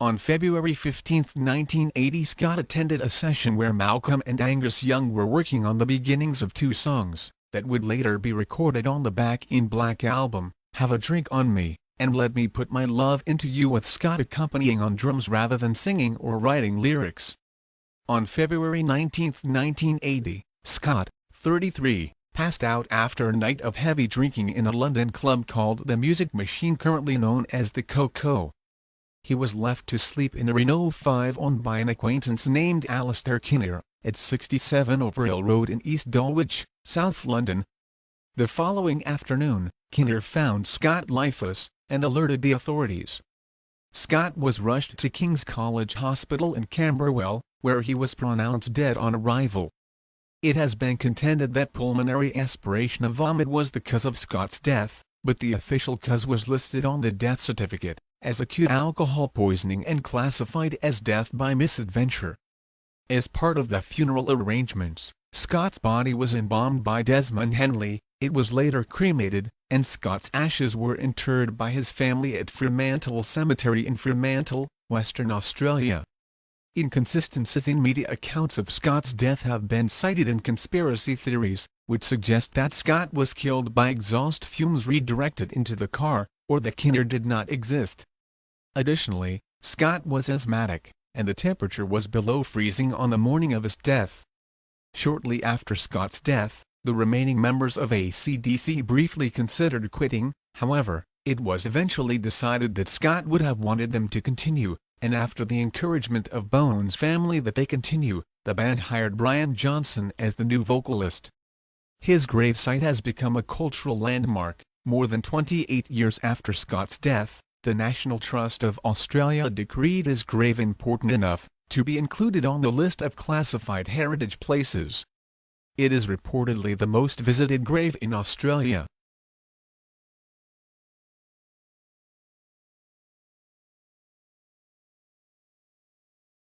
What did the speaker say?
On February 15, 1980, Scott attended a session where Malcolm and Angus Young were working on the beginnings of two songs that would later be recorded on the Back in Black album, Have a Drink on Me, and Let Me Put My Love Into You, with Scott accompanying on drums rather than singing or writing lyrics. On February 19, 1980, Scott, 33, passed out after a night of heavy drinking in a London club called The Music Machine, currently known as the Coco. He was left to sleep in a Renault 5 owned by an acquaintance named Alistair Kinnear, at 67 Overhill Road in East Dulwich, South London. The following afternoon, Kinnear found Scott lifeless, and alerted the authorities. Scott was rushed to King's College Hospital in Camberwell, where he was pronounced dead on arrival. It has been contended that pulmonary aspiration of vomit was the cause of Scott's death, but the official cause was listed on the death certificate as acute alcohol poisoning and classified as death by misadventure. As part of the funeral arrangements, Scott's body was embalmed by Desmond Henley. It was later cremated, and Scott's ashes were interred by his family at Fremantle Cemetery in Fremantle, Western Australia. Inconsistencies in media accounts of Scott's death have been cited in conspiracy theories, which suggest that Scott was killed by exhaust fumes redirected into the car, or that Kinnear did not exist. Additionally, Scott was asthmatic, and the temperature was below freezing on the morning of his death. Shortly after Scott's death, the remaining members of AC/DC briefly considered quitting. However, it was eventually decided that Scott would have wanted them to continue, and after the encouragement of Bones' family that they continue, the band hired Brian Johnson as the new vocalist. His gravesite has become a cultural landmark. More than 28 years after Scott's death, the National Trust of Australia decreed his grave important enough to be included on the list of classified heritage places. It is reportedly the most visited grave in Australia.